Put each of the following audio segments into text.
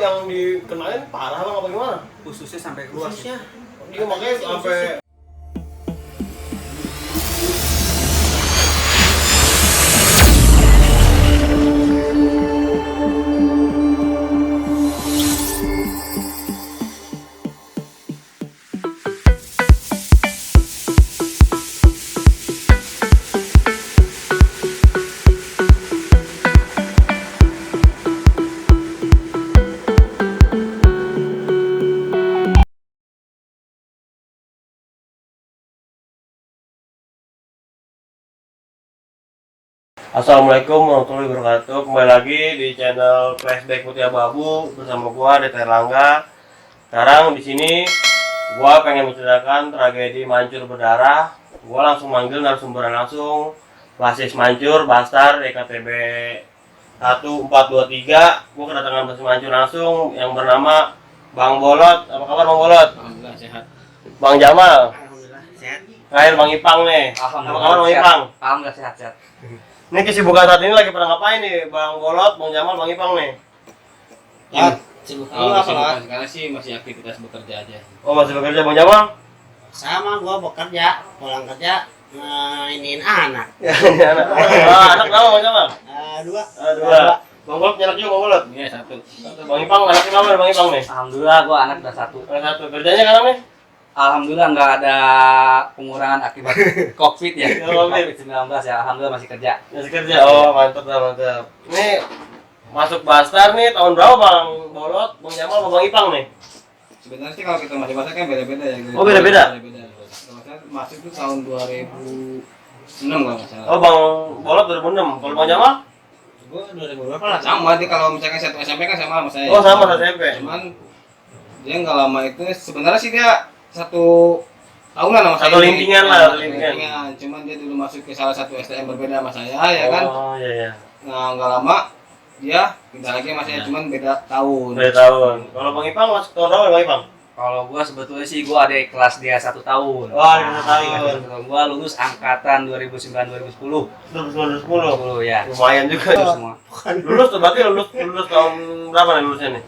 yang dikenain parah bang apa gimana? Khususnya sampai keluar. Khususnya. Dia makanya sampai Assalamualaikum warahmatullahi wabarakatuh. Kembali lagi di channel Flashback Putih Abu-Abu bersama gua Deta Erlangga. Sekarang di sini gua pengen menceritakan tragedi Mancur Berdarah. Gua langsung manggil narasumber langsung basis Mancur Bastar EKTB 1423. Gua kedatangan basis Mancur langsung yang bernama Bang Bolot. Apa kabar Bang Bolot? Alhamdulillah sehat. Bang Jamal. Alhamdulillah sehat. Terakhir Bang Ipang nih. Apa kabar Bang Ipang? Alhamdulillah sehat. Ini kesibukan saat ini lagi pada ngapain nih Bang Bolot, Bang Jamal, Bang Ipang nih? Sibuk Kalau apa lah? sekarang sih masih aktivitas bekerja aja. Oh masih bekerja Bang Jamal? Sama gua bekerja, pulang kerja iniin anak. Ya, anak. Anak berapa Bang Jamal? Dua. Dua. Bang Bolot nyanak juga Bang Bolot? Iya satu. Bang Ipang, anaknya berapa Bang Ipang nih? Alhamdulillah gua anak udah satu. Anak satu. Kerjanya sekarang nih? Alhamdulillah nggak ada pengurangan akibat COVID ya. COVID. COVID-19 ya. Alhamdulillah masih kerja. Masih kerja? Oh mantap lah mantap. Ini masuk Bastar nih tahun berapa Bang Bolot, Bang Jamal, Bang Ipang nih? Sebenarnya sih kalau kita masih bahasa kan beda-beda ya. Oh, beda-beda? Beda-beda. Kalau saya masuk itu tahun 2006 kalau nggak salah. Oh Bang Bolot 2006. Kalau Bang Jamal? Gua 2000 berapa lah? Sama dia kalau misalkan satu SMP kan sama saya. Oh sama SMP. Cuman dia nggak lama itu sebenarnya sih dia satu tahunan sama saya. Satu lintingan lah, satu lintingan. Cuman dia dulu masuk ke salah satu STM berbeda sama saya ya kan. Oh iya iya. Nah nggak lama dia pindah lagi sama saya cuman beda tahun. Beda tahun. Kalau Bang Ipang masuk tahun berapa Bang Ipang? Kalau gua sebetulnya sih gua ada kelas dia 1 tahun. Oh, ada 1 tahun. Gua lulus angkatan 2009 2010. 2010. 2010 ya. Lumayan juga Itu ya. semua. Lulus tuh berarti lulus tahun berapa nih lulusnya nih?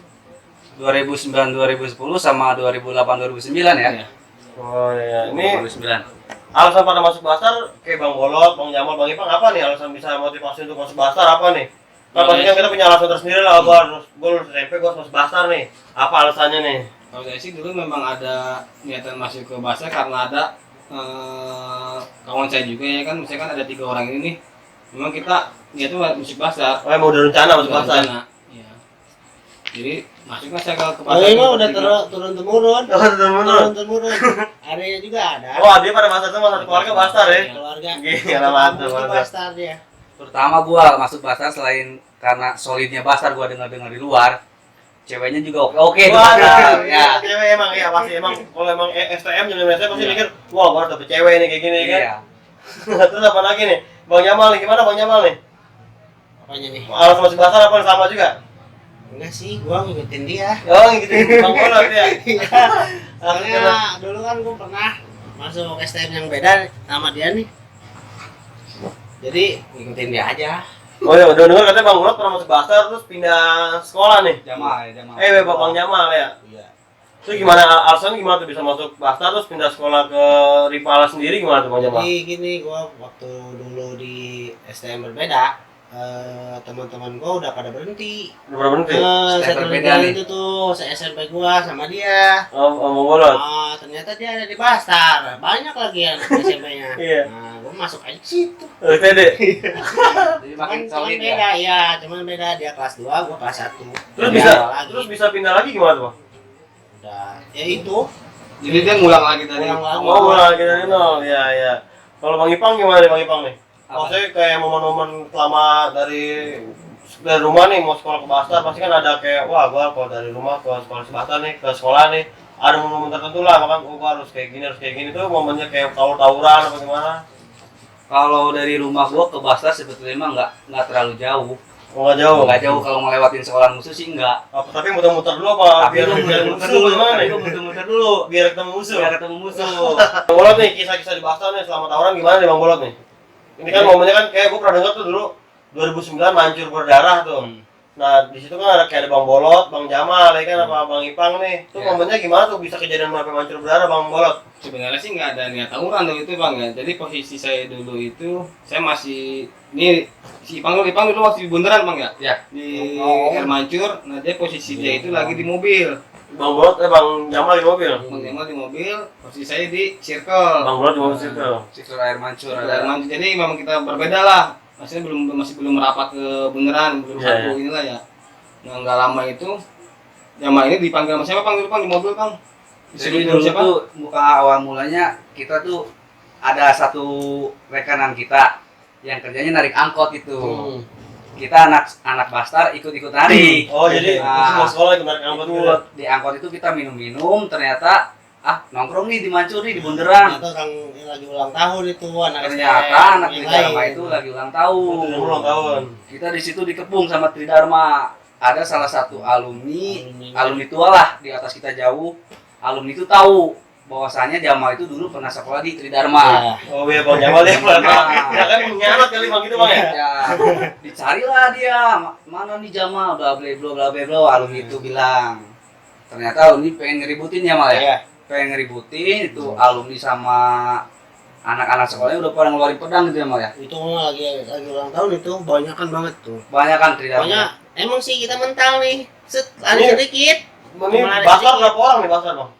2009 2010 sama 2008 2009 ya. Iya. Oh iya, ini 2009. alasan pada masuk Bastar kayak Bang Bolot, Bang Jamal, Bang Ipang apa nih alasan bisa motivasi untuk masuk Bastar apa nih? Kan pasti kan kita punya alasan tersendiri lah, gua lulus SMP gua harus masuk Bastar nih. Apa alasannya nih? Kalau saya sih dulu memang ada niatan masuk ke Bastar karena ada kawan saya juga ya kan, misalkan ada 3 orang ini nih. Memang kita niatnya masuk Bastar. Oh, mau udah rencana masuk Bastar. Iya. Jadi masuklah saya ke Oh Bastar. ini mah udah turun temurun. Oh, turun-temurun. Turun temurun. Adanya juga ada. Oh, dia pada Bastar sama satu keluarga Bastar ya. Keluarga. Gila mantap, mantap. Bastar dia. Terutama gua masuk Bastar selain karena solidnya Bastar gua dengar-dengar di luar. Ceweknya juga oke tuh. Wah, Ya. cewek emang ya pasti emang kalau emang STM jadi STM pasti mikir, wah gua harus dapet cewek nih kayak gini kan. Iya. Terus apa lagi nih? Bang Jamal nih, gimana Bang Jamal nih? Apanya nih? Alasan masuk Bastar apa sama juga? Enggak sih, gua ngikutin dia. Oh ngikutin Bang Bolot ya? Soalnya dulu kan gua pernah masuk STM yang beda sama dia nih. Jadi ngikutin dia aja. Oh ya udah denger katanya Bang Bolot pernah masuk Bastar terus pindah sekolah nih. Jamal. Bang Jamal ya? Iya. Itu gimana alasannya gimana tuh bisa masuk Bastar terus pindah sekolah ke Ripala sendiri gimana tuh Bang Jamal? Jadi gini, gua waktu dulu di STM berbeda, teman-teman gua udah pada berhenti. Udah pernah berhenti? STM Saya berbeda berbeda nih. itu tuh, SMP gua sama dia. Oh Bang Bolot? Ternyata dia ada di Bastar, banyak lagi anak SMP-nya. Iya. Nah, gua masuk aja ke situ. TD? Jadi makin Cuman solid beda, ya. ya, cuman beda dia kelas 2, gua kelas 1. Terus Beda bisa pindah lagi gimana tuh Bang? udah, ya itu. Jadi dia ngulang lagi dari Ulang lagi. Oh mulai lagi dari nol, ya ya. Kalau Bang Ipang gimana nih Bang Ipang nih? Apa? Maksudnya kayak momen-momen selama dari rumah nih mau sekolah ke Bastar pasti kan ada kayak wah gua kalau dari rumah ke sekolah ke Bastar nih ke sekolah nih ada momen tertentu lah makan gua harus kayak gini tuh momennya kayak tawuran apa gimana? Kalau dari rumah gua ke Bastar sebetulnya mah nggak terlalu jauh. Oh, nggak jauh. Nggak jauh kalau ngelewatin sekolah musuh sih enggak. Apa, tapi muter-muter dulu apa? Tapi lu biar muter-muter musuh dulu, gimana tapi nih? lu muter-muter dulu Biar ketemu musuh. biar ketemu musuh. Bang Bolot nih kisah-kisah di Bastar nih selama tawuran gimana nih Bang Bolot nih? Ini kan momennya kan kayak gua pernah dengar tuh dulu 2009 Mancur Berdarah tuh. Nah, di situ kan ada kayak ada Bang Bolot, Bang Jamal, ya kan, apa Bang Ipang nih. Itu Ya. momennya gimana tuh bisa kejadian sampai mancur berdarah Bang Bolot? Sebenarnya sih nggak ada niat tawuran tuh itu bang ya. Jadi posisi saya dulu itu saya masih ini si Ipang dulu waktu di bundaran bang ya. Ya. Di Oh. air mancur. Nah dia posisi dia itu lagi di mobil. Bang Bolot, Bang Jamal di mobil. Bang Jamal di mobil, posisi saya di circle. Bang Bolot di mobil situ. Siklus air mancur Air ada. mancur. Jadi memang kita berbeda lah. Masih belum merapat ke bundaran, belum Iya, satu iya. inilah ya. Nah nggak lama itu Jamal ini dipanggil sama siapa bang dulu bang di mobil bang? Jadi Disuruh dulu siapa? tuh bukan awal mulanya kita tuh ada satu rekanan kita yang kerjanya narik angkot itu. Kita anak Bastar ikut-ikut narik. Oh, jadi Nah, semua sekolah ikut narik angkot gitu. ikut di angkot itu kita minum-minum, ternyata nongkrong nih di Mancur nih di bundaran. Ternyata orang yang lagi ulang tahun itu anak Ternyata STM anak yang Tridharma lain. itu lagi ulang Oh, tahun. ulang tahun. Kita di situ dikepung sama Tridharma. Ada salah satu alumni tua lah di atas kita jauh. Alumni itu tahu bahwasanya Jamal itu dulu pernah sekolah di Tridharma. Ya. Oh iya Bang Jamal ya pelan. Nah. Ya kan pengkhianat kali Bang itu Bang ya. Ya, dicarilah dia, mana nih Jamal, bla bla bla bla bla, alumni itu bilang. Ternyata alumni pengen ngeributin Jamal ya. Iya. Pengen ngeributin itu alumni sama anak-anak sekolahnya udah pada ngeluarin pedang gitu Jamal ya. Itu lagi ulang tahun itu banyakan banget tuh. Banyak kan Tridharma. Pokoknya emang sih kita mental nih. Set, lari Iya. sedikit. Ini Kemarin Basar sedikit. berapa orang nih Basar Bang?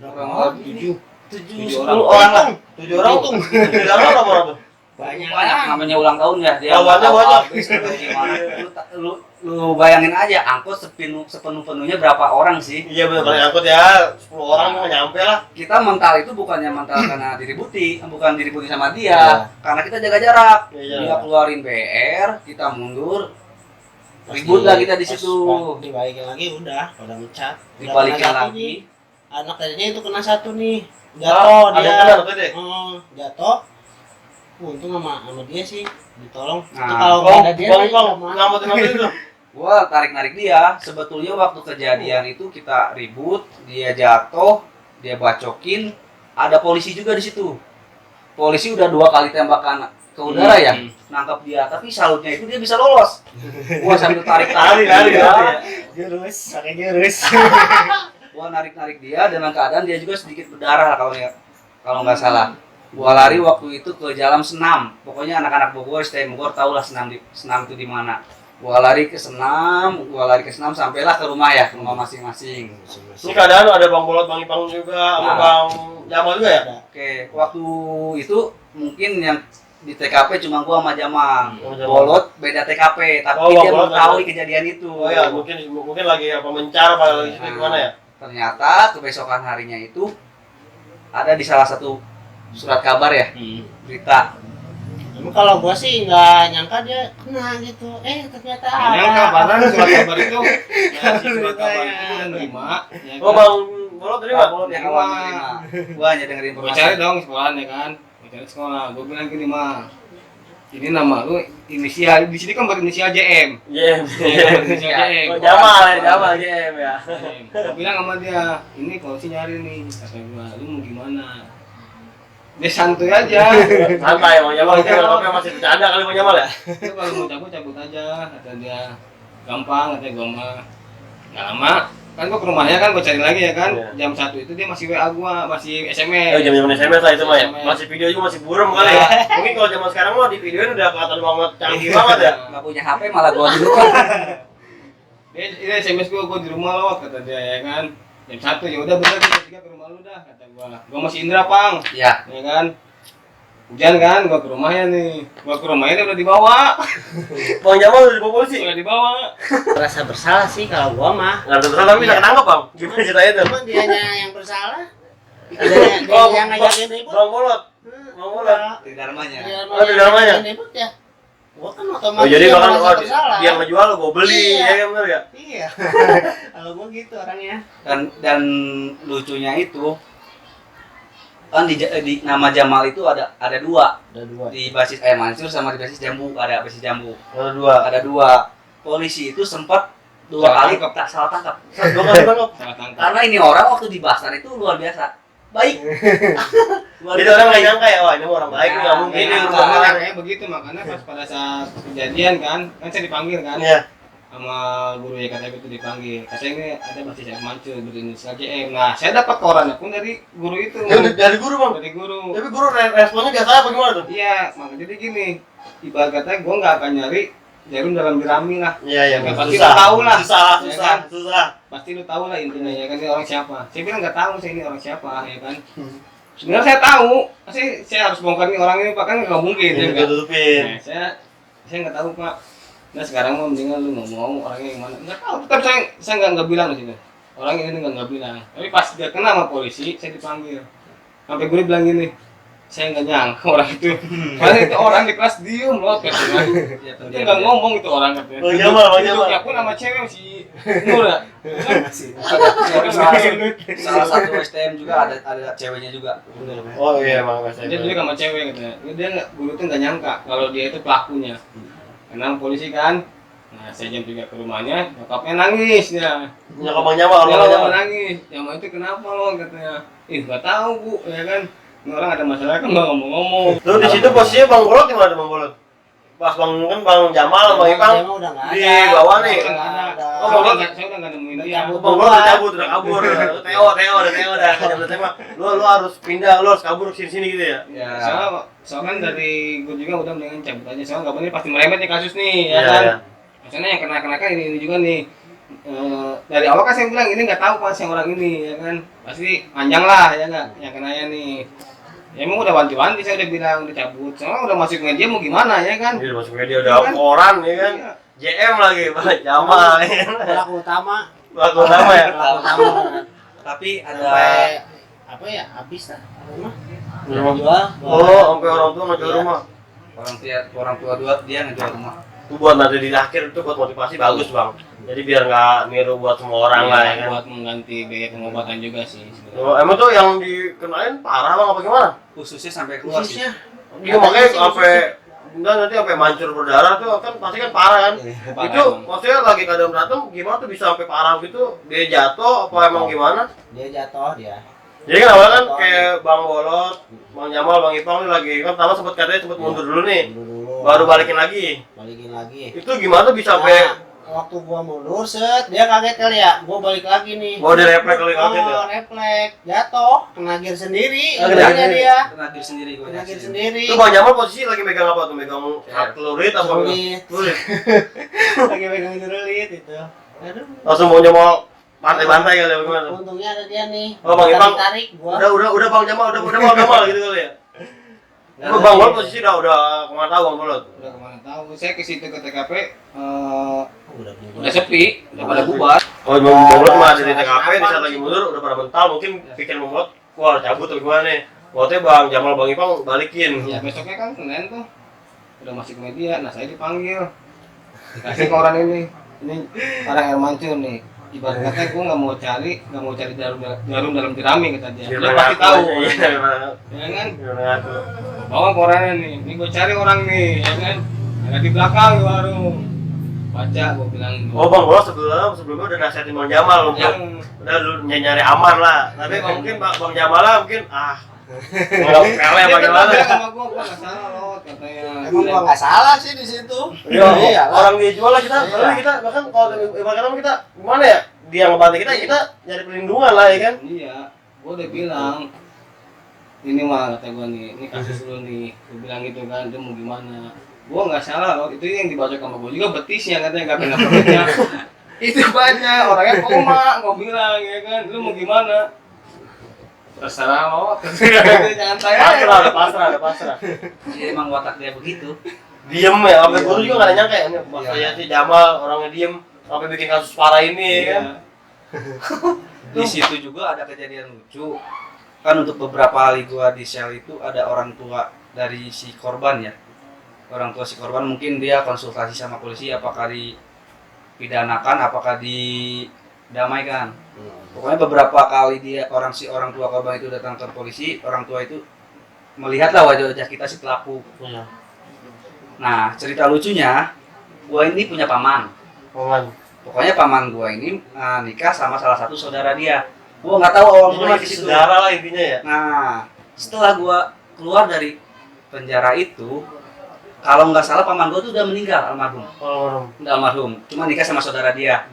Kurang Tujuh. 7-10 orang lah. 7 orang tuh. Di dalam berapa orang tuh? Banyak. Banyak namanya ulang tahun ya. Dia Lawannya nggak tahu banyak. habis atau gimana. Lu bayangin aja angkot sepenuh-penuhnya berapa orang sih? Iya benar paling angkut ya 10 orang nggak nyampe lah. Kita mental itu bukannya mental karena diributi, bukan diributi sama dia, Iya. karena kita jaga jarak. Iya. Dia keluarin BR, kita mundur, ribut lah kita di situ, Dibalikin lagi udah pada mecat. Udah dibalikin kena satu lagi. nih. Anak tadinya itu kena satu nih. Jatuh Ada dia. yang kena tuh deh. Jatuh. Untung sama dia sih ditolong. Itu Nah, kalau Oh, nggak ada dia Bang nih, Ipang kemana? ngambil itu. Gua tarik-narik dia. Sebetulnya waktu kejadian itu kita ribut, dia jatuh, dia bacokin, ada polisi juga di situ. Polisi udah 2 kali tembakan ke udara ya, nangkap dia. Tapi salutnya itu dia bisa lolos. Gua sambil tarik-tarik Lari, dia. Jurus, pakai jurus. Gua narik-narik dia dengan keadaan dia juga sedikit berdarah kalau nggak salah. Gua lari waktu itu ke Jalan Senam. Pokoknya anak-anak Bogor, STM Bogor tahu lah Senam itu di mana. Gua lari ke Senam sampailah ke rumah ya, ke rumah masing-masing. Ini keadaan ada Bang Bolot, Bang Ipang juga, sama Nah. Bang Jamal juga ya? Oke, waktu itu mungkin yang di TKP cuma gua sama Jamal. Oh, Jamal. Bolot beda TKP, tapi Oh, dia Bolot belum tahu beda. kejadian itu. Oh ya, mungkin lagi apa mencar apa lagi Nah, gimana ya? Ternyata kebesokan harinya itu ada di salah satu surat kabar ya, berita. Emang kalau gua sih nggak nyangka dia kena gitu. Ternyata Yang ada. kabaran surat kabar itu, nah, si surat kabar itu udah nerima. Ya Oh kan? Bang Bolot terima? Bolot yang awal menerima. Gua hanya dengerin Gue informasi. cari dong sekolahan ya kan, gue cari sekolah. Gue bilang gini mah, ini nama lu inisial di sini kan berinisial JM. Iya. Berinisial JM. Oh, Jamal JM ya. Gue bilang sama dia, ini polisi nyari nih. Kata gue, lu mau gimana? Dia santuy aja. Santai Bang Jamal itu kalau masih bercanda kali Bang Jamal ya. Lu kalau mau cabut aja. Kata dia, gampang. Kata gue mah, nggak lama. Kan gue ke rumahnya kan, gue cari lagi ya kan. Iya. Jam 1 itu dia masih WA gue, masih Oh, SMS. jam-jam SMS lah itu mah ya. SMS. Masih video juga masih buram kali ya. Mungkin kalau zaman sekarang mah di videoin udah kelihatan banget canggih banget ya. Nggak punya HP malah gua di rumah. Dia SMS gue di rumah lo, kata dia ya kan. Jam 1 ya udah bener jam 3 ke rumah lu dah, kata gua masih Indra Pang, Ya, ya kan. Hujan kan, gua ke rumahnya nih. Gua ke rumahnya dia udah dibawa. Bang Jamal udah dibawa polisi. Udah dibawa. Rasa bersalah sih kalau gua mah. Nggak ada bersalah tapi bisa ketangkep Bang. Gimana ceritanya tuh? Emang dianya yang bersalah. Dia yang ngajakin ribut. Bang Bolot. Bang Bolot. di Dharmanya. Dia Oh, di dalamnya. yang ribut ya. Gua kan Oh otomatis jadi yang bahkan merasa bersalah. dia ngejual gua beli Iya. ya kan bener ya? Iya. Kalau gua gitu orangnya. Dan lucunya itu kan di nama Jamal itu ada 2 Ada 2. di basis Air Mansur sama di basis Jambu, ada basis Jambu. Ada 2. Ada 2. Polisi itu sempat 2 kali salah tangkap. 2 kali tangkap. Salah tangkap. Karena ini orang waktu di Basar itu luar biasa baik. Luar Jadi biasa orang nggak baik. nyangka ya, wah ini orang baik nggak mungkin ini Iya. orang baik. Kayak begitu makanya pas pada saat kejadian kan saya dipanggil kan. Iya. sama guru YKTP itu dipanggil. Katanya ini ada basis air mancur berinisial JM. Nah, saya dapat korannya pun dari guru itu. Dari guru bang. Dari guru. Tapi guru responnya biasa apa gimana tuh? Iya, makanya jadi gini. Ibarat katanya gue nggak akan nyari jarum dalam jerami lah. Iya iya. Ya, pasti lu tahu lah. Susah. Pasti lu tahu lah intinya ya kan ini orang siapa. Saya bilang nggak tahu saya ini orang siapa ya kan. Sebenarnya saya tahu, saya harus bongkar nih orang ini, Pak, kan nggak mungkin ya nggak. Tutupin. Nah, saya nggak tahu Pak. Nah sekarang mau mendingan lu ngomong orangnya yang mana? Nggak tahu. Tetap saya nggak bilang di situ. Orang ini nggak bilang. Tapi pas dia kena sama polisi, saya dipanggil. Sampai gue bilang gini, saya nggak nyangka orang itu. Karena itu orang di kelas diem loh, katanya. Itu nggak ngomong itu orang katanya. Bang Jamal. Duduknya pun sama cewek si Nur ya. Salah satu STM juga ada ceweknya juga. Oh iya emang Dia duduk sama cewek katanya. Dia nggak, guru tuh nggak nyangka kalau dia itu pelakunya. Karena polisi kan. Nah saya jam 3 ke rumahnya, nyokapnya nangis dia. Nyokap Bang Jamal, Dia Bang Jamal. mau nangis. Yang itu kenapa lo katanya? Nggak tahu bu, ya kan. Ini orang ada masalah kan nggak ngomong-ngomong. Tuh di situ posisinya Bang Bolot di mana Bang Bolot? Pas Bang Jamal, Bang Ipang Dia mah udah nggak di ada. bawah nih. Udah nggak ada. Oh, Saya udah nggak nemuin dia. Bang Bolot udah cabut, udah kabur. Teo dah. Jam tema. Lu harus pindah, lu harus kabur ke sini gitu ya. Ya. Soalnya kan dari gue juga udah mendingan cabut aja. Soalnya nggak bener pasti merembet nih kasus nih, ya Iya, kan. iya. Maksudnya yang kena kan ini juga nih. Dari awal kan saya bilang ini nggak tahu pas yang orang ini, ya kan. Pasti panjang lah, ya nggak. Yang kenanya nih. Ya emang udah wanti-wanti saya udah bilang udah cabut. Soalnya udah masuk media mau gimana ya kan? Dia masuk media udah koran ya kan. Iya. JM lagi, Bang Jamal ya kan. Pelaku utama. Pelaku utama ya. Pelaku utama. Tapi ada Sampai apa ya? Habis lah. Rumah. Rumah. Jual. Oh, sampai orang tua ngejual rumah. orang tua dua dia ngejual rumah. Itu buat nanti di akhir itu buat motivasi bagus, Bang. Jadi biar nggak niru buat semua orang lah ya kan. Buat mengganti biaya pengobatan juga sih. Oh, emang tuh yang dikenain parah Bang apa gimana? Khususnya sampai keluar sih. Khususnya. Iya makanya sampai enggak nanti sampai mancur berdarah tuh kan pasti kan parah kan. Parah Itu emang. maksudnya lagi keadaan berantem gimana tuh bisa sampai parah gitu? Dia jatuh apa emang gimana? Dia jatuh dia. Jadi kan awalnya kan kayak Bang Bolot, Bang Jamal, Bang Ipang nih lagi kan pertama sempat mundur dulu nih. Dulu. Baru balikin lagi. Balikin lagi. Itu gimana tuh bisa sampai Waktu gua mundur set, dia kaget kali ya. Gua balik lagi nih. oh di refleks kali kaget ya? Refleks, jatuh, kena gear sendiri. Oh, Akhirnya kena gear. dia Kena diri sendiri gue. kena gear sendiri. Itu Bang Jamal posisi lagi megang apa tuh? Megang celurit apa? Celurit. Celurit. Lagi megang celurit itu. Aduh. Langsung mau nyoba bantai-bantai kali ya bagaimana? Untungnya ada dia nih. Oh, Bang Ipang. Tarik gua. Udah Bang Jamal, udah Bang Jamal gitu kali ya? Itu Bang Bolot posisi udah kemana tahu Bang Bolot? Udah kemana tahu? Saya ke situ ke TKP Udah udah sepi, udah pada bubar. Oh, Bang Bolot mah di TKP di saat lagi mundur udah pada mental mungkin pikir Bang Bolot, wah cabut atau gimana nih? Waktu Bang Jamal Bang Ipang balikin. Ya besoknya kan Senin tuh udah masuk media. Nah saya dipanggil, dikasih ke orang ini orang air mancur nih. Ibarat katanya gue nggak mau cari jarum dalam jerami kata dia. Dia pasti tahu. Ya kan? Bawa korannya nih, ini gue cari orang nih, ya kan? Ada di belakang di warung. Baca, gue bilang. Oh Bang Bolot sebelumnya udah nasihatin Bang Jamal untuk Yang udah lu nyari aman lah. Tapi mungkin Bang Jamal lah mungkin nggak pele apa gimana? Dia sama gue nggak salah loh katanya. Emang gua nggak salah sih di situ. Iya, orang dia jual lah kita, kita bahkan kalau ibaratnya kita gimana ya? Dia ngebantu kita nyari perlindungan lah ya kan? Iya, gue udah bilang ini mah kata gue nih, ini kasus lu nih, gue bilang gitu kan, dia mau gimana? Gue nggak salah loh, itu yang dibaca sama gue juga betisnya katanya nggak kena perutnya. Itu banyak orangnya koma, gue bilang ya kan, lu mau gimana? Terserah lo, jangan saya. Pasrah. Jadi emang watak dia begitu. Diem ya, sampai gue juga nggak ada nyangka ya, saya si Jamal orangnya diem sampai bikin kasus parah ini ya kan? Di situ juga ada kejadian lucu. Kan untuk beberapa kali gua di sel itu ada orang tua dari si korban ya. Orang tua si korban mungkin dia konsultasi sama polisi apakah dipidanakan, apakah didamaikan. Pokoknya beberapa kali orang tua korban itu datang ke polisi, orang tua itu melihatlah wajah-wajah kita si pelaku. Iya. Nah, cerita lucunya, gua ini punya paman. Pokoknya paman gua ini nikah sama salah satu saudara dia. Gua nggak tahu awal mulanya di situ. Saudara lah intinya ya. Nah, setelah gua keluar dari penjara itu, Kalau nggak salah paman gue tuh udah meninggal almarhum. Oh, Udah almarhum. Cuma nikah sama saudara dia.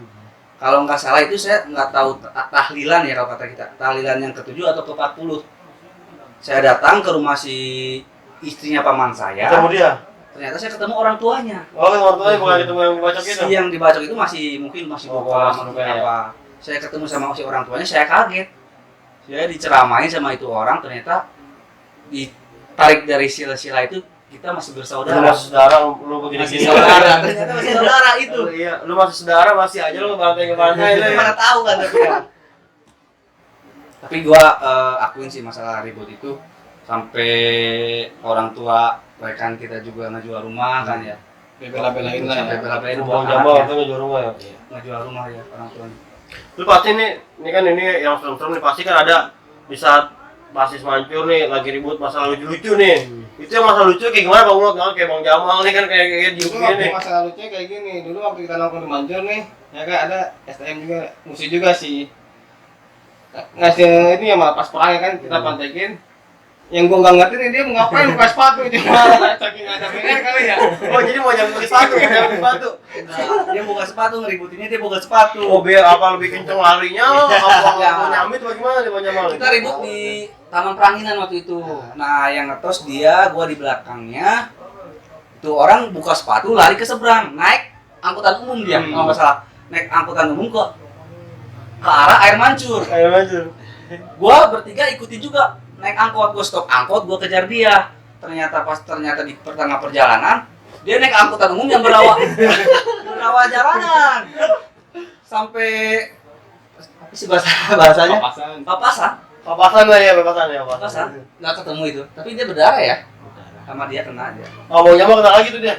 Kalau nggak salah itu saya nggak tahu tahlilan ya kalau kata kita. Tahlilan yang ke-7 atau ke-40. Saya datang ke rumah si istrinya paman saya. ketemu dia. Ternyata saya ketemu orang tuanya. Oh, kan orang tuanya bukan ketemu yang dibacok itu. Si yang dibacok itu mungkin masih Oh, buka masih mungkin buka, ya. apa. Saya ketemu sama si orang tuanya, saya kaget. Saya diceramain sama itu orang, ternyata ditarik dari sila-sila itu kita masih Lu bersaudara. masih saudara, lu begini Masih saudara, ternyata masih saudara itu. Iya, lu masih saudara masih aja lu bantai ke bantai lu. Lu mana tahu kan tapi ya. Tapi gua akuin sih masalah ribut itu sampai orang tua rekan kita juga ngejual rumah kan ya. Bela-belain lah Sampai ya. bela-belain Bang buat Jamal anaknya. itu ngejual rumah ya. Ngejual rumah ya orang tuanya. Lu pasti nih, ini kan ini yang serem-serem nih pasti kan ada di saat basis mancur nih lagi ribut masalah lucu-lucu nih. Itu yang masalah lucu kayak gimana Bang Mulot? Nah, kayak Bang Jamal nih kan kayak Dulu diem waktu nih. masalah lucunya kayak gini, dulu waktu kita nongkrong di Mancur nih, ya kan ada STM juga, musuh juga sih. Ngasih ini ya malah pas perang ya kan kita pantekin. Yang gua nggak ngerti nih dia mau ngapain buka sepatu cuma saking ada pengen kali ya. Oh, jadi mau nyambung sepatu, nyambung sepatu. Nah, dia buka sepatu ngeributinnya dia buka sepatu. Oh, biar apa lebih kenceng larinya? Apa Ya. mau nyamit bagaimana nih Bang Jamal? Kita ribut di Taman Peranginan waktu itu. Nah, yang ngetos dia, gua di belakangnya. Itu orang buka sepatu lari ke seberang, naik angkutan umum dia, kalau nggak salah. Naik angkutan umum ke arah air mancur. Ayo mancur. Gua bertiga ikutin juga naik angkot, gua stop angkot, gua kejar dia. Ternyata di pertengah perjalanan dia naik angkutan umum yang berawa jalanan sampai apa sih bahasanya Papasan. papasan Papasan lah ya, papasan. papasan nggak ketemu itu tapi dia berdarah ya sama dia kena aja. Oh, Bang Jamal kena lagi tuh dia.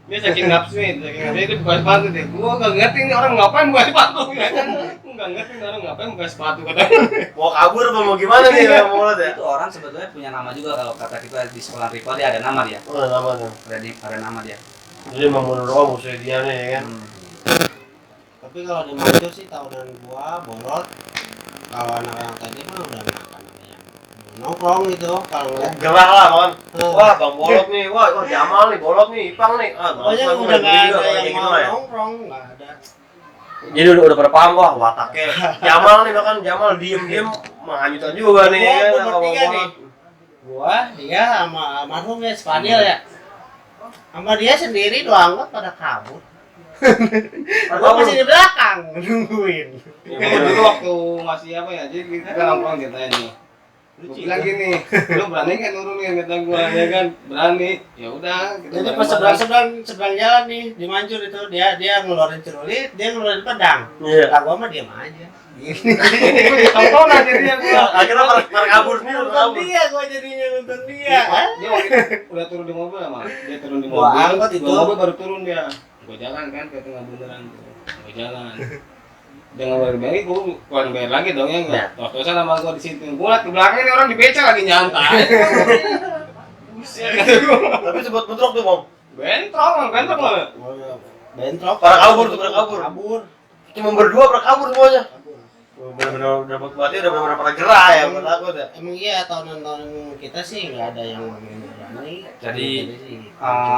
Dia saking nafsu dia buka sepatu deh. Gua nggak ngerti nih orang ngapain buka sepatu ya kan. Gua nggak ngerti nih orang ngapain buka sepatu katanya. Mau kabur apa mau gimana nih Bang Mulot ya? Itu orang sebetulnya punya nama juga kalau kata kita di sekolah rival dia ada nama dia. Oh, nama tuh. Ada nama dia. Jadi memang menurut musuh dia nih ya kan. Tapi kalau di Mancur sih tahunan gua bolot. Kalau anak-anak tadi mah udah makan yang nongkrong gitu. Kalau Gerah lah kawan. Hmm. Wah, Bang Bolot nih. Wah, Jamal nih, Bolot nih, Ipang nih. Ah, pokoknya langsung udah nggak juga ada kayak yang gitu mau lah ya. nongkrong, nggak ada. Jadi udah pada paham wah wataknya. Jamal nih bahkan Jamal diem-diem menghanyutkan juga nih ya kan sama Bang bertiga nih. Bolot. Gua, dia sama almarhum ya Spaniel ya. Sama dia sendiri dua angkot pada kabur. Gua masih di belakang nungguin. Ya, dulu waktu masih apa ya, jadi kita nongkrong gitu aja nih. Gua bilang gini, lu berani kan nurunin kata gua ya kan, berani. Ya udah, kita Jadi pas bareng-bareng. seberang jalan nih di Mancur itu dia ngeluarin celurit, dia ngeluarin pedang. Iya. Lah gua mah diam aja. Gua tontonan jadinya gua. Akhirnya pada kabur sendiri, Nonton kabur. dia, gua jadinya nonton dia. Dia waktu itu udah turun di mobil sama. Dia turun di Gua mobil. angkot itu. Gua mobil baru turun dia. Gua jalan kan ke tengah beneran tuh. Gua jalan. Dengan bayar gua keluarin bayar lagi dong ya enggak. Tos-tosan sama gua di situ. Gua liat ke belakang ini orang di beca lagi nyantai. Buset kata gua. Tapi sempat bentrok tuh, Bang. Bentrok lah. Bentrok. Pada kabur tuh, pada kabur. Kabur. Cuma berdua pada kabur semuanya. Kabur. Benar-benar dapat berarti udah benar-benar pada gerah ya, pada takut ya. Emang iya tahunan-tahunan kita sih nggak ada yang berani. Jadi, sih.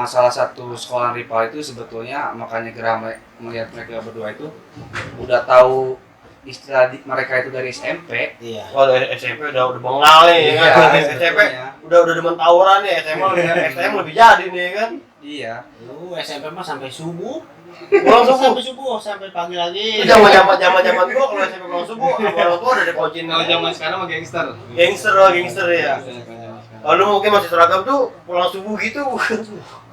Salah satu sekolah rival itu sebetulnya makanya gerah melihat mereka berdua itu udah tahu istilah mereka itu dari SMP. Iya. Oh, dari SMP udah bengal nih ya kan. Iya, SMP sebetulnya. udah demen tawuran nih, SMA STM lebih jadi nih ya kan. Iya. Lu SMP mah sampai subuh. Pulang subuh. Sampai subuh, sampai pagi lagi. Itu zaman gua kalau SMP pulang subuh, orang tua udah dikunciin. Kalau zaman sekarang mah gangster. Gangster ya. Kalau mungkin masih seragam tuh pulang subuh gitu.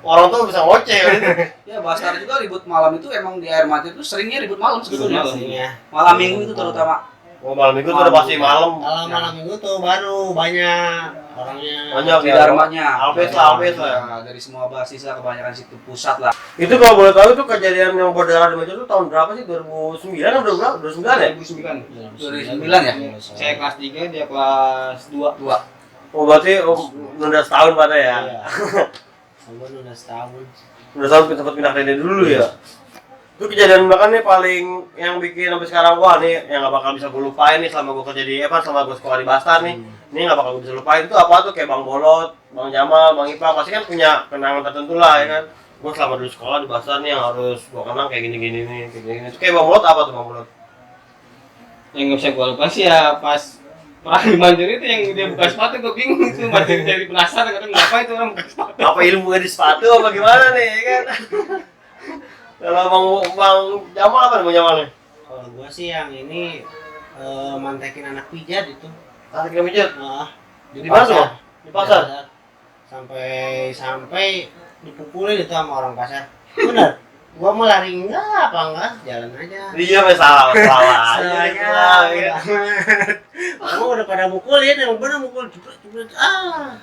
Orang tuh bisa ngoceh kan itu. Ya Bastar juga ribut malam itu emang di air mati itu seringnya ribut malam sebetulnya. Ribut malam. Iya. Malam minggu itu terutama. Oh, malam minggu tuh udah pasti malam. Kalau malam minggu tuh baru banyak orangnya. Banyak Di ya. Dharmanya. Albes lah. Ya, dari semua basis lah kebanyakan situ pusat lah. Itu kalau boleh tahu itu kejadian yang berdarah di Mancur itu tahun berapa sih? 2009 atau berapa? 2009 ya? 2009. 2009 ya? Saya kelas 3, dia kelas 2. Oh, berarti udah setahun pada ya? Iya. Gua udah setahun. Udah tahun sempat pindah tenda dulu ya? Itu kejadian bahkan nih paling yang bikin sampai sekarang wah nih yang nggak bakal bisa gue lupain nih selama gue kerja di selama gue sekolah di Bastar nih. Ini nggak bakal gue bisa lupain itu apa tuh kayak Bang Bolot, Bang Jamal, Bang Ipang pasti kan punya kenangan tertentu lah ya kan. Gue selama dulu sekolah di Bastar nih yang harus gue kenang kayak gini-gini nih, kayak gini. Itu kayak Bang Bolot apa tuh Bang Bolot? Yang nggak bisa gue lupa sih ya pas perang di Mancur itu yang dia buka sepatu, gue bingung itu masih jadi penasaran kadang ngapa itu orang buka sepatu. Apa ilmu di sepatu apa gimana nih ya kan? Kalau Bang Jamal apa nih Bang Jamal nih? Kalau gua sih yang ini mantekin anak pijat itu. Tarik pijat. Di mana tuh? Di pasar. Sampai dipukulin itu sama orang pasar. Bener. Gua mau lari enggak jalan aja. Iya salah Salahnya. Kamu udah pada mukulin, yang bener mukul jebret.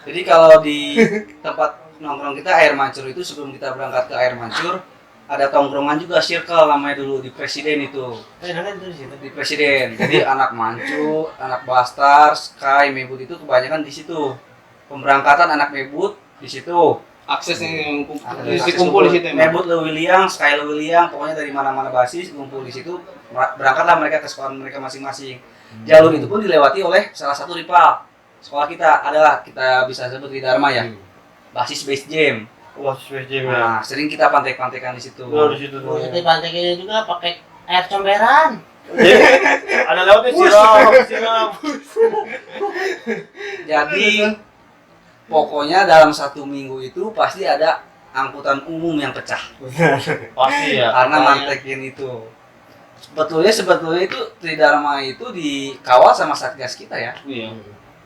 Jadi kalau di tempat nongkrong kita air mancur itu sebelum kita berangkat ke air mancur ada tongkrongan juga circle namanya dulu di Presiden itu. Enak itu di situ. Di Presiden. Jadi anak Mancu, anak Bastar, Sky, Mebut itu kebanyakan di situ. Pemberangkatan anak Mebut di situ. Aksesnya yang Akses kumpul di situ. Mebut Lewiliang, Sky Lewiliang, pokoknya dari mana-mana basis kumpul di situ. Berangkatlah mereka ke sekolah mereka masing-masing. Jalur itu pun dilewati oleh salah satu rival. Sekolah kita adalah kita bisa sebut di Dharma ya. Basis base jam. Wah, Space Jam ya. Nah, sering kita pantek-pantekan di situ. Oh, di situ tuh. Jadi pantekinnya juga pakai air comberan. Jadi, ada lewatnya siram. Jadi pokoknya dalam 1 minggu itu pasti ada angkutan umum yang pecah. Pasti ya. Karena mantekin itu. Sebetulnya itu Tridharma itu dikawal sama satgas kita ya. Iya.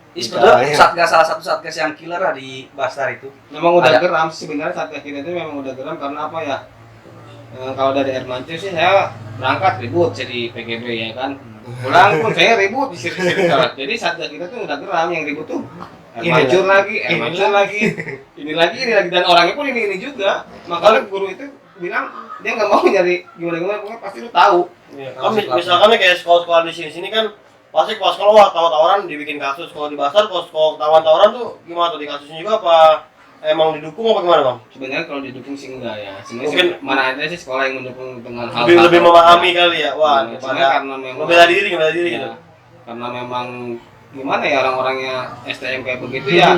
Ini sebetulnya satgas salah satu satgas yang killer lah di Bastar itu. Memang udah Ada. geram sih sebenarnya satgas kita itu memang udah geram karena apa ya? Kalau dari Air Mancur sih saya berangkat ribut jadi PGB ya kan. Pulang pun saya ribut di sini. Jadi satgas kita tuh udah geram, yang ribut tuh Air Mancur lagi, Air Mancur lagi, ini lagi dan orangnya pun ini juga. Makanya guru itu bilang dia nggak mau nyari gimana pokoknya pasti lu tahu. Iya, kan misalkan nih kayak sekolah-sekolah di sini kan pasti kalau sekolah wah tawaran dibikin kasus. Kalau di Basar kalau sekolah tawaran tuh gimana tuh, di kasusnya juga apa emang didukung apa gimana Bang? Sebenarnya kalau didukung sih enggak ya. Sebenarnya Mungkin mana ada sih sekolah yang mendukung dengan hal Lebih memahami kali ya. Wah, Cuma daripada karena memang ngebela diri gitu. ya, karena memang gimana ya orang-orangnya STM kayak begitu ya.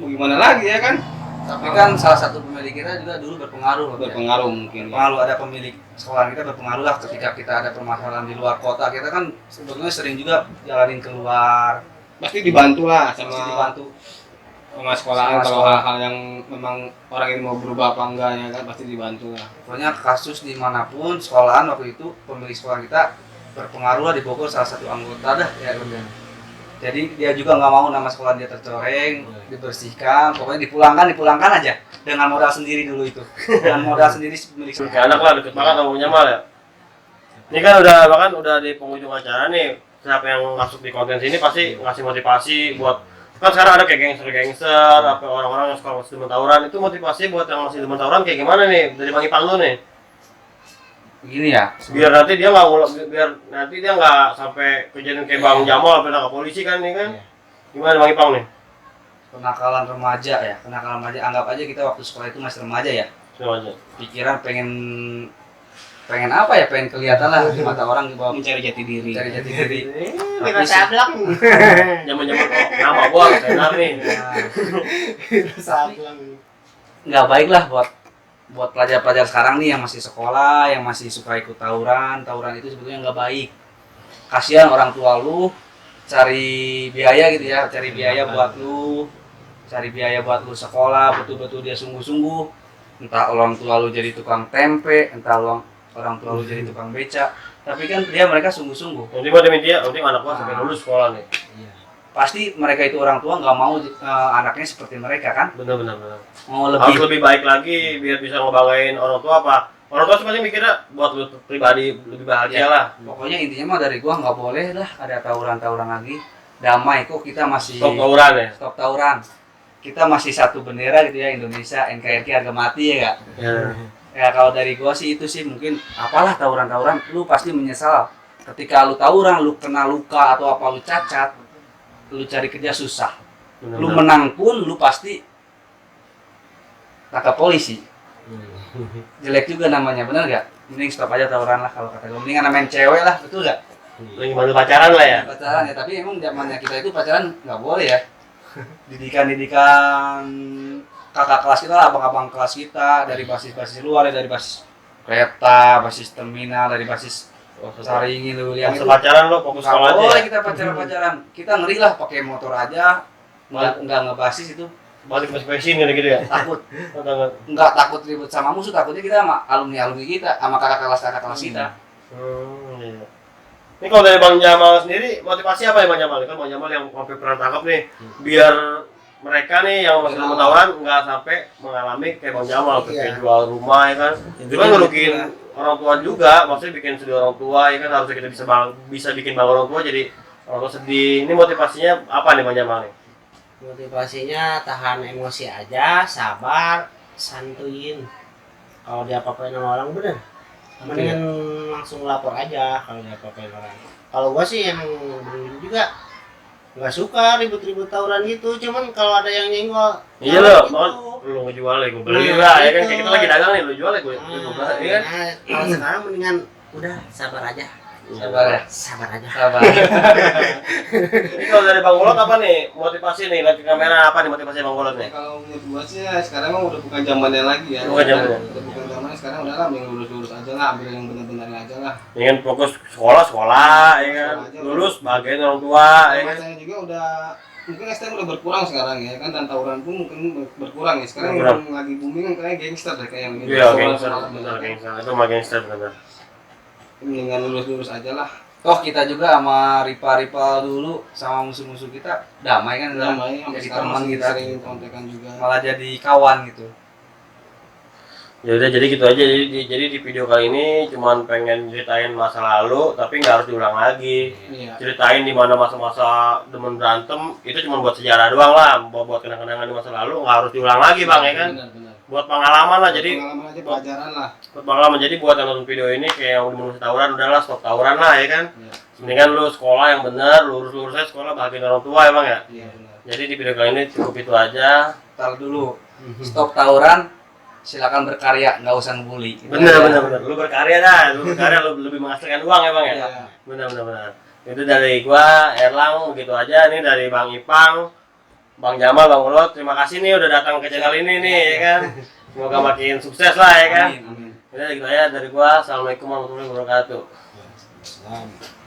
Mau gimana lagi ya kan? Tapi kan salah satu pemilik kita juga dulu berpengaruh. Berpengaruh mungkin. Ya. Berpengaruh, ada pemilik sekolah kita berpengaruh lah ketika kita ada permasalahan di luar kota. Kita kan sebetulnya sering juga jalanin keluar. Pasti dibantu lah Masih sama dibantu. sama sekolahan Sama kalau sekolah. hal-hal yang memang orang ini mau berubah apa enggak ya kan pasti dibantu lah. Pokoknya kasus dimanapun sekolahan waktu itu pemilik sekolah kita berpengaruh lah di Bogor salah satu anggota dah ya. Jadi dia juga nggak mau nama sekolah dia tercoreng, dibersihkan, pokoknya dipulangkan aja dengan modal sendiri dulu itu, dengan modal sendiri milik sekolah. Kayak anak lah deket banget sama Jamal ya. Ini kan udah di penghujung acara nih. Siapa yang masuk di konten sini pasti ngasih motivasi buat kan sekarang ada kayak gangster apa orang-orang yang suka masih demen tawuran, itu motivasi buat yang masih demen tawuran kayak gimana nih dari Bang Ipang lu nih? Begini ya, Biar nanti dia nggak sampai kejadian kayak Bang Jamal sampai ke polisi kan nih kan? Gimana Bang Ipang nih? kenakalan remaja ya, kenakalan remaja, anggap aja kita waktu sekolah itu masih remaja ya, Coba aja. pikiran pengen apa ya, pengen kelihatan lah di mata orang di bawah, Mencari jati diri. mencari jati diri. Kita sablak. Zaman-zaman kok nama gua tenar nih. Sablak. Nggak baik lah buat pelajar-pelajar sekarang nih yang masih sekolah, yang masih suka ikut tawuran itu sebetulnya nggak baik. Kasihan orang tua lu cari biaya gitu ya, cari biaya buat lu sekolah, betul-betul dia sungguh-sungguh. Entah orang tua lu jadi tukang tempe, entah orang tua lu jadi tukang beca, tapi kan mereka sungguh-sungguh. Nanti gua demi dia, nanti anak gua sampai lulus sekolah nih. Pasti mereka itu orang tua nggak mau anaknya seperti mereka kan, Bener. mau Harus lebih. lebih baik lagi biar bisa ngebanggain orang tua apa? Orang tua sih pasti mikirnya buat lu pribadi lebih bahagia lah. Pokoknya intinya mah dari gua nggak boleh lah ada tawuran lagi. Damai kok, kita masih Stop tawuran ya. stop tawuran. Kita masih satu bendera gitu ya, Indonesia, NKRI harga mati ya gak? Ya kalau dari gua sih itu sih mungkin apalah tawuran, lu pasti menyesal. Ketika lu tawuran, lu kena luka atau apa, lu cacat, lu cari kerja susah. Lu menang pun lu pasti tangkap polisi. Jelek juga namanya, bener gak? mending stop aja tawuran lah kalau kata gue. Mendingan main cewek lah, betul gak? Lagi bantu pacaran lah ya. Pacaran ya, tapi emang zamannya kita itu pacaran nggak boleh ya. Didikan kakak kelas kita lah, abang-abang kelas kita, dari basis-basis luar, dari basis kereta, basis terminal, dari basis Saringin lu yang Yang pacaran lo fokus nggak sekolah aja. boleh Ya? kita pacaran. Kita ngeri lah pakai motor aja, nggak ngebasis itu. Balik masuk vaksin gitu ya. Takut, Oh, tangan. nggak takut ribut sama musuh, takutnya kita sama alumni kita, sama kakak kelas kita. Iya. Ini kalau dari Bang Jamal sendiri motivasi apa ya Bang Jamal? Kan Bang Jamal yang sampai pernah tangkap nih, biar mereka nih yang masih dalam tawuran nggak sampai mengalami kayak Bang Jamal, kayak jual rumah ya kan. Itu kan ngerugiin orang tua juga, maksudnya bikin sedih orang tua ya kan, harusnya kita bisa bikin bang orang tua jadi orang tua sedih. Ini motivasinya apa nih Bang Jamal nih? Motivasinya tahan emosi aja, sabar, santuin. Kalau dia apa-apain sama orang bener, mendingan langsung lapor aja kalau dia apa-apain orang. Kalau gua sih emang dulu juga nggak suka ribut-ribut tawuran gitu, cuman kalau ada yang nyenggol, Iya jangan lo, gitu. lu ngejual ya, gue beli Nah, lah ya kan, itu. kayak kita lagi dagang nih, lu jual ya gue beli ya kan. Nah, kalau sekarang mendingan udah sabar aja. Sabar ya. Sabar aja. Sabar. Ini kalau dari Bang Golot apa nih motivasi nih, lihat ke kamera apa nih motivasi Bang Golot nih? Kalau menurut gua sih ya, sekarang mah udah bukan zamannya lagi ya. Bukan zamannya. Udah bukan zamannya, sekarang udah lah yang lurus-lurus aja lah, ambil yang benar-benar aja lah. Ingin fokus sekolah ya kan, lulus bagian orang tua ya kan. Masanya juga udah mungkin STM udah berkurang sekarang ya kan, dan tawuran pun mungkin berkurang ya. Sekarang Berkurang. yang lagi booming kan kayak gangster deh, kayak yang Iya gangster, benar gangster, itu mah gangster benar. Mendingan lurus-lurus aja lah. Toh kita juga sama rival dulu sama musuh-musuh kita damai kan, Damai, sampai jadi sekarang teman masih kita, sering kontekan juga. malah jadi kawan gitu. Ya udah jadi gitu aja, jadi di video kali ini cuman pengen ceritain masa lalu tapi nggak harus diulang lagi. Iya. Ceritain di mana masa-masa demen berantem itu cuma buat sejarah doang lah, buat kenang-kenangan di masa lalu, nggak harus diulang lagi Bang ya kan. Benar-benar. Buat pengalaman lah, jadi Pengalaman aja, pelajaran lah. buat pengalaman, jadi buat yang nonton video ini kayak yang udah menulis tawuran, udahlah stop tawuran lah ya kan. Iya. Mendingan lu sekolah yang bener, lurus-lurus aja sekolah bahagian orang tua ya Bang ya. Iya benar. Jadi di video kali ini cukup itu aja. Ntar dulu, stop tawuran, silakan berkarya, nggak usah ngebully. Bener. Lu berkarya dah, lu berkarya lu lebih menghasilkan uang ya Bang ya. Iya. Bener. Itu dari gua Erlang, begitu aja. Nih dari Bang Ipang, Bang Jamal, Bang Ulot, terima kasih nih udah datang ke channel ini nih ya kan. Semoga makin sukses lah ya kan. Amin. Udah gitu aja dari gua. Assalamualaikum warahmatullahi wabarakatuh. Selamat.